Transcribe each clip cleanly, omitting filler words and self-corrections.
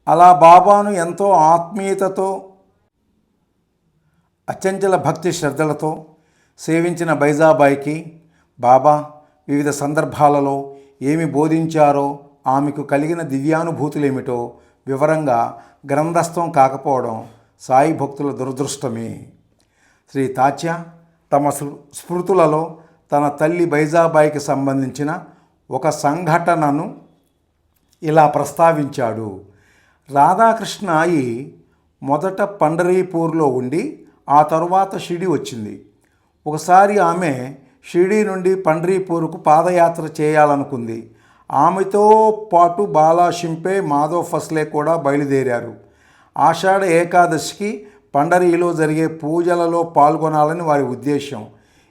అలా బాబాను ఎంతో ఆత్మీయతతో అచంచల భక్తి శ్రద్ధలతో సేవించిన బైజాబాయికి బాబా వివిధ సందర్భాలలో ఏమి బోధించారో, ఆమెకు కలిగిన దివ్యానుభూతులేమిటో వివరంగా గ్రంథస్థం కాకపోవడం సాయి భక్తుల దురదృష్టమే. శ్రీ తాత్య తమ స్మృతులలో తన తల్లి బైజాబాయికి సంబంధించిన ఒక సంఘటనను ఇలా ప్రస్తావించాడు. రాధాకృష్ణాయి మొదట పండరీపూర్లో ఉండి ఆ తరువాత షిరిడి వచ్చింది. ఒకసారి ఆమె షిరిడి నుండి పండరీపూర్కు పాదయాత్ర చేయాలనుకుంది. ఆమెతో పాటు బాలా షింపే, మాధవ్ ఫస్లే కూడా బయలుదేరారు. ఆషాఢ ఏకాదశికి పండరీలో జరిగే పూజలలో పాల్గొనాలని వారి ఉద్దేశం.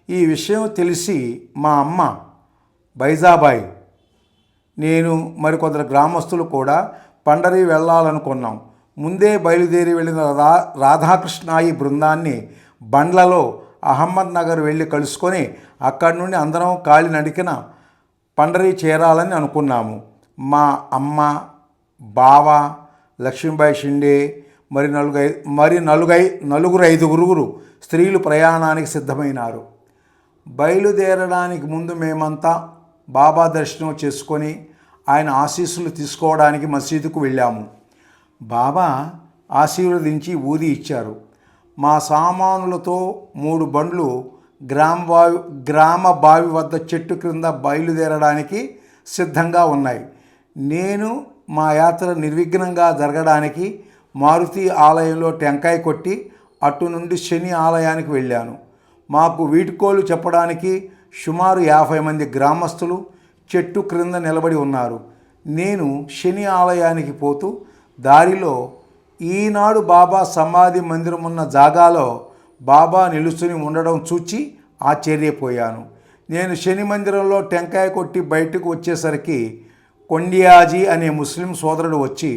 ఈ విషయం తెలిసి మా అమ్మ బైజాబాయి, నేను మరికొందరు గ్రామస్తులు కూడా పండరీ వెళ్ళాలనుకున్నాం. ముందే బయలుదేరి వెళ్ళిన రాధాకృష్ణాయి బృందాన్ని బండ్లలో అహ్మద్నగర్ వెళ్ళి కలుసుకొని అక్కడి నుండి అందరం కాలినడికిన పండరీ చేరాలని అనుకున్నాము. మా అమ్మ, బావ, లక్ష్మీబాయి షిండే, నలుగురు ఐదుగురు స్త్రీలు ప్రయాణానికి సిద్ధమైనారు. బయలుదేరడానికి ముందు మేమంతా బాబా దర్శనం చేసుకొని ఆయన ఆశీస్సులు తీసుకోవడానికి మసీదుకు వెళ్ళాము. బాబా ఆశీర్వదించి ఊది ఇచ్చారు. మా సామానులతో 3 బండ్లు గ్రామ బావి వద్ద చెట్టు క్రింద బయలుదేరడానికి సిద్ధంగా ఉన్నాయి. నేను మా యాత్ర నిర్విఘ్నంగా జరగడానికి మారుతి ఆలయంలో టెంకాయ కొట్టి అటు నుండి శని ఆలయానికి వెళ్ళాను. మాకు వీడ్కోలు చెప్పడానికి సుమారు 50 మంది గ్రామస్తులు చెట్టు క్రింద నిలబడి ఉన్నారు. నేను శని ఆలయానికి పోతూ దారిలో ఈనాడు బాబా సమాధి మందిరం ఉన్న జాగాలో బాబా నిలుచుని ఉండడం చూచి ఆశ్చర్యపోయాను. నేను శని మందిరంలో టెంకాయ కొట్టి బయటకు వచ్చేసరికి కొండియాజీ అనే ముస్లిం సోదరుడు వచ్చి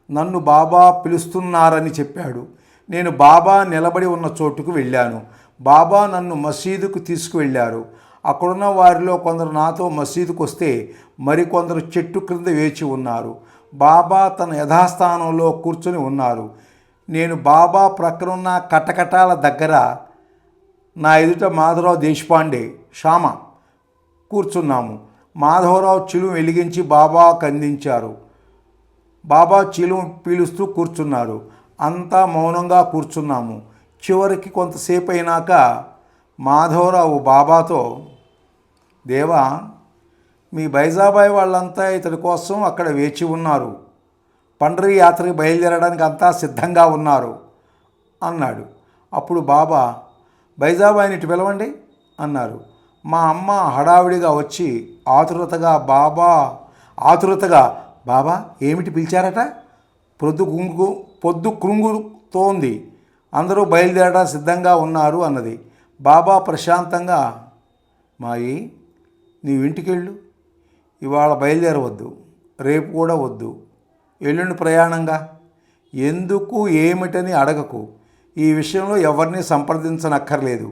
నన్ను బాబా పిలుస్తున్నారని చెప్పాడు. నేను బాబా నిలబడి ఉన్న చోటుకు వెళ్ళాను. బాబా నన్ను మసీదుకు తీసుకువెళ్ళారు. అక్కడున్న వారిలో కొందరు నాతో మసీదుకు వస్తే మరికొందరు చెట్టు క్రింద వేచి ఉన్నారు. బాబా తన యథాస్థానంలో కూర్చొని ఉన్నారు. నేను బాబా ప్రక్కనున్న కటకటాల దగ్గర నా ఎదుట మాధవరావు దేశపాండే, శ్యామ కూర్చున్నాము. మాధవరావు చిలుము వెలిగించి బాబాకు అందించారు. బాబా చిలుము పీలుస్తూ కూర్చున్నారు. అంతా మౌనంగా కూర్చున్నాము. చివరికి కొంతసేపు అయినాక మాధవరావు బాబాతో, దేవా, మీ బైజాబాయి వాళ్ళంతా ఇతడి కోసం అక్కడ వేచి ఉన్నారు. పండరీ యాత్రకి బయలుదేరడానికి అంతా సిద్ధంగా ఉన్నారు అన్నాడు. అప్పుడు బాబా, బైజాబాయిని ఇటు పిలవండి అన్నారు. మా అమ్మ హడావిడిగా వచ్చి ఆతురతగా బాబా ఏమిటి పిలిచారట? పొద్దు కృంగుతోంది, అందరూ బయలుదేరడానికి సిద్ధంగా ఉన్నారు అన్నది. బాబా ప్రశాంతంగా, మాయి, నీవింటికి వెళ్ళు, ఇవాళ బయలుదేరవద్దు, రేపు కూడా వద్దు, ఎల్లుండి ప్రయాణంగా, ఎందుకు ఏమిటని అడగకు, ఈ విషయంలో ఎవరిని సంప్రదించనక్కర్లేదు,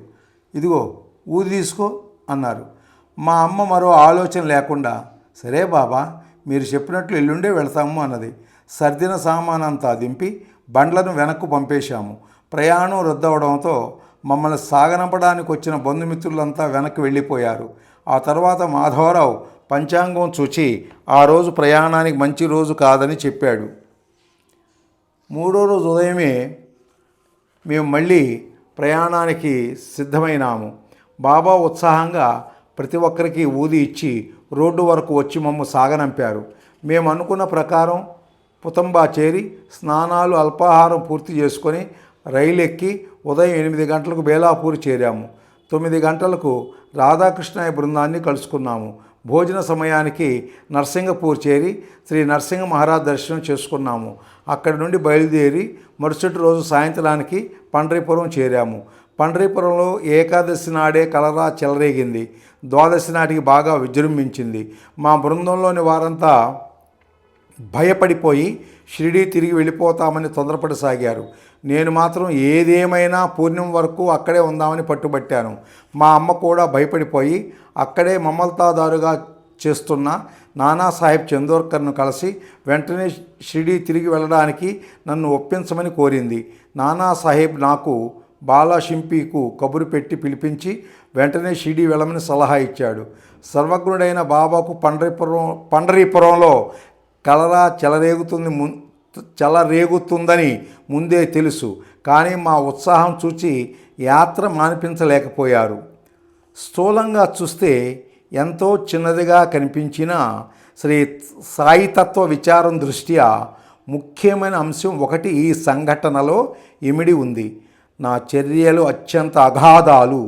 ఇదిగో ఊది తీసుకో అన్నారు. మా అమ్మ మరో ఆలోచన లేకుండా, సరే బాబా, మీరు చెప్పినట్లు ఎల్లుండే వెళతాము అన్నది. సర్దిన సామానంతా దింపి బండ్లను వెనక్కు పంపేశాము. ప్రయాణం రద్దవడంతో మమ్మల్ని సాగనంపడానికి వచ్చిన బంధుమిత్రులంతా వెనక్కి వెళ్ళిపోయారు. ఆ తర్వాత మాధవరావు పంచాంగం చూచి ఆ రోజు ప్రయాణానికి మంచి రోజు కాదని చెప్పాడు. 3వ రోజు ఉదయమే మేము మళ్ళీ ప్రయాణానికి సిద్ధమైనాము. బాబా ఉత్సాహంగా ప్రతి ఒక్కరికి ఊది ఇచ్చి రోడ్డు వరకు వచ్చి మమ్మ సాగనంపారు. మేము అనుకున్న ప్రకారం పుతంబా చేరి స్నానాలు, అల్పాహారం పూర్తి చేసుకొని రైలు ఎక్కి ఉదయం 8 గంటలకు బేలాపూర్ చేరాము. 9 గంటలకు రాధాకృష్ణయ్య బృందాన్ని కలుసుకున్నాము. భోజన సమయానికి నర్సింగపూర్ చేరి శ్రీ నరసింహ మహారాజ్ దర్శనం చేసుకున్నాము. అక్కడి నుండి బయలుదేరి మరుసటి రోజు సాయంత్రానికి పండరీపురం చేరాము. పండరీపురంలో ఏకాదశి నాడే కలరా చెలరేగింది. ద్వాదశి నాటికి బాగా విజృంభించింది. మా బృందంలోని వారంతా భయపడిపోయి షిరిడీ తిరిగి వెళ్ళిపోతామని తొందరపడసాగారు. నేను మాత్రం ఏదేమైనా పూర్ణిమ వరకు అక్కడే ఉందామని పట్టుబట్టాను. మా అమ్మ కూడా భయపడిపోయి అక్కడే మమ్మల్తాదారుగా చేస్తున్న నానాసాహెబ్ చందోర్కర్ను కలిసి వెంటనే షిరిడీ తిరిగి వెళ్ళడానికి నన్ను ఒప్పించమని కోరింది. నానాసాహెబ్ నాకు బాలాషింపీకు కబురు పెట్టి పిలిపించి వెంటనే షిరిడీ వెళ్ళమని సలహా ఇచ్చాడు. సర్వజ్ఞుడైన బాబాకు పండరీపురంలో కలరా చెలరేగుతుందని ముందే తెలుసు. కానీ మా ఉత్సాహం చూచి యాత్ర మానిపించలేకపోయారు. స్థూలంగా చూస్తే ఎంతో చిన్నదిగా కనిపించిన శ్రీ సాయితత్వ విచారం దృష్ట్యా ముఖ్యమైన అంశం ఒకటి ఈ సంఘటనలో ఇమిడి ఉంది. నా చర్యలు అత్యంత అగాధాలు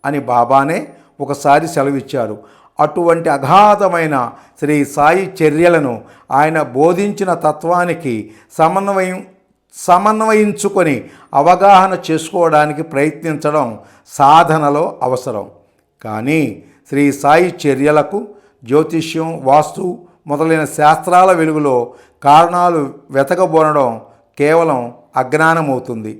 అని బాబానే ఒకసారి సెలవిచ్చారు. అటువంటి అగాధమైన శ్రీ సాయి చర్యలను ఆయన బోధించిన తత్వానికి సమన్వయించుకొని అవగాహన చేసుకోవడానికి ప్రయత్నించడం సాధనలో అవసరం. కానీ శ్రీ సాయి చర్యలకు జ్యోతిష్యం, వాస్తు మొదలైన శాస్త్రాల వెలుగులో కారణాలు వెతకబోనడం కేవలం అజ్ఞానమవుతుంది.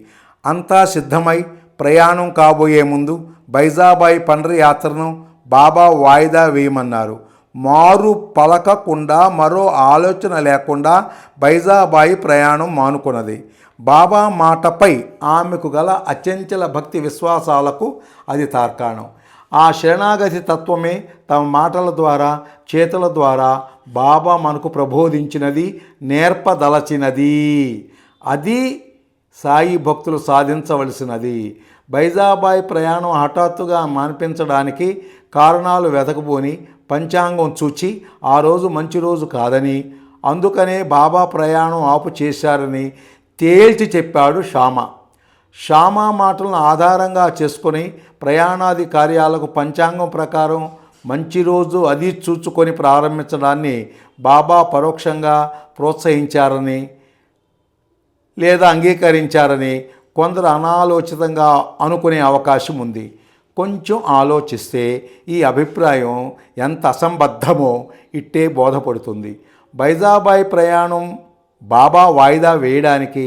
అంతా సిద్ధమై ప్రయాణం కాబోయే ముందు బైజాబాయి పండరి యాత్రను బాబా వాయిదా వేయమన్నారు. మారు పలకకుండా, మరో ఆలోచన లేకుండా బైజాబాయి ప్రయాణం మానుకున్నది. బాబా మాటపై ఆమెకు గల అచంచల భక్తి విశ్వాసాలకు అది తార్కాణం. ఆ శరణాగతి తత్వమే తమ మాటల ద్వారా, చేతుల ద్వారా బాబా మనకు ప్రబోధించినది, నేర్పదలచినది. అది సాయి భక్తులు సాధించవలసినది. బైజాబాయి ప్రయాణం హఠాత్తుగా మాన్పించడానికి కారణాలు వెతకబోని పంచాంగం చూచి ఆ రోజు మంచి రోజు కాదని, అందుకనే బాబా ప్రయాణం ఆపు చేశారని తేల్చి చెప్పాడు శ్యామ. శ్యామ మాటలను ఆధారంగా చేసుకొని ప్రయాణాది కార్యాలకు పంచాంగం ప్రకారం మంచి రోజు అది చూచుకొని ప్రారంభించడాన్ని బాబా పరోక్షంగా ప్రోత్సహించారని లేదా అంగీకరించారని కొందరు అనాలోచితంగా అనుకునే అవకాశం ఉంది. కొంచెం ఆలోచిస్తే ఈ అభిప్రాయం ఎంత అసంబద్ధమో ఇట్టే బోధపడుతుంది. బైజాబాయి ప్రయాణం బాబా వాయిదా వేయడానికి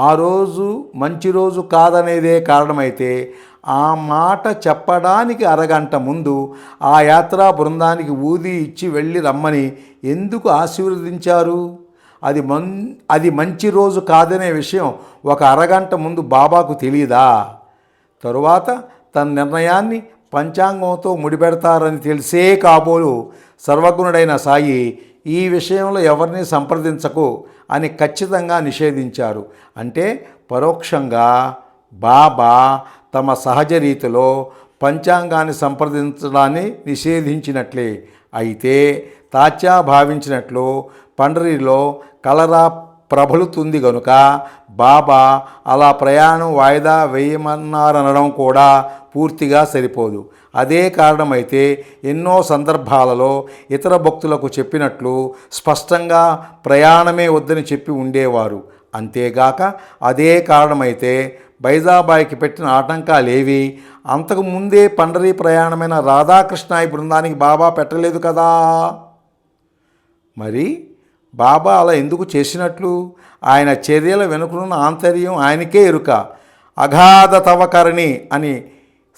ఆ రోజు మంచి రోజు కాదనేదే కారణమైతే ఆ మాట చెప్పడానికి అరగంట ముందు ఆ యాత్రా బృందానికి ఊది ఇచ్చి వెళ్ళి రమ్మని ఎందుకు ఆశీర్వదించారు? అది మంచి రోజు కాదనే విషయం ఒక అరగంట ముందు బాబాకు తెలియదా? తరువాత తన నిర్ణయాన్ని పంచాంగంతో ముడిపెడతారని తెలిసే కాబోలు సర్వజ్ఞుడైన సాయి ఈ విషయంలో ఎవరిని సంప్రదించకు అని ఖచ్చితంగా నిషేధించారు. అంటే పరోక్షంగా బాబా తమ సహజ రీతిలో పంచాంగాన్ని సంప్రదించడాన్ని నిషేధించినట్లే. అయితే తాత్యా భావించినట్లు పండరిలో కలరా ప్రబలుతుంది గనుక బాబా అలా ప్రయాణం వాయిదా వేయమన్నారనడం కూడా పూర్తిగా సరిపోదు. అదే కారణమైతే ఎన్నో సందర్భాలలో ఇతర భక్తులకు చెప్పినట్లు స్పష్టంగా ప్రయాణమే వద్దని చెప్పి ఉండేవారు. అంతేగాక అదే కారణమైతే బైజాబాయికి పెట్టిన ఆటంకాలేవి అంతకు ముందే పండరీ ప్రయాణమైన రాధాకృష్ణాయి బృందానికి బాబా పెట్టలేదు కదా. మరి బాబా అలా ఎందుకు చేసినట్లు? ఆయన చర్యల వెనుకనున్న ఆంతర్యం ఆయనకే ఎరుక. అగాధ తవకరణి అని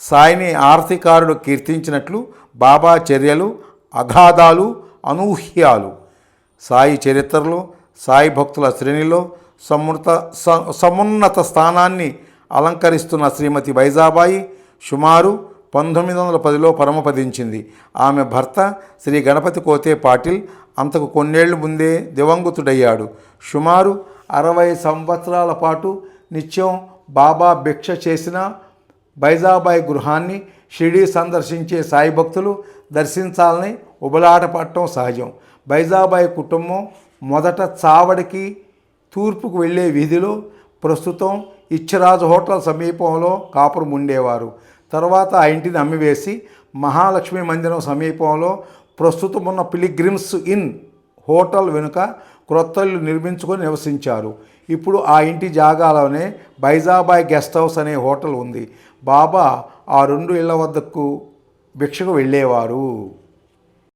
సాయిని ఆర్తికారుడు కీర్తించినట్లు బాబా చర్యలు అగాధాలు, అనూహ్యాలు. సాయి చరిత్రలో, సాయి భక్తుల శ్రేణిలో సమున్నత స్థానాన్ని అలంకరిస్తున్న శ్రీమతి బైజాబాయి సుమారు 1910లో పరమపదించింది. ఆమె భర్త శ్రీ గణపతి కోతే పాటిల్ అంతకు కొన్నేళ్ల ముందే దివంగతుడయ్యాడు. సుమారు 60 సంవత్సరాల పాటు నిత్యం బాబా భిక్ష చేసిన బైజాబాయి గృహాన్ని షిరిడీ సందర్శించే సాయి భక్తులు దర్శించాలని ఉబలాట పడటం సహజం. బైజాబాయి కుటుంబం మొదట చావడికి తూర్పుకు వెళ్ళే వీధిలో, ప్రస్తుతం ఇచ్చరాజు హోటల్ సమీపంలో కాపురం ఉండేవారు. తర్వాత ఆ ఇంటిని అమ్మివేసి మహాలక్ష్మి మందిరం సమీపంలో ప్రస్తుతం ఉన్న పిలిగ్రిమ్స్ ఇన్ హోటల్ వెనుక క్రొత్తలు నిర్మించుకొని నివసించారు. ఇప్పుడు ఆ ఇంటి జాగాలోనే బైజాబాయి గెస్ట్ హౌస్ అనే హోటల్ ఉంది. బాబా ఆ 2 ఇళ్ల వద్దకు భిక్షకు వెళ్ళేవారు.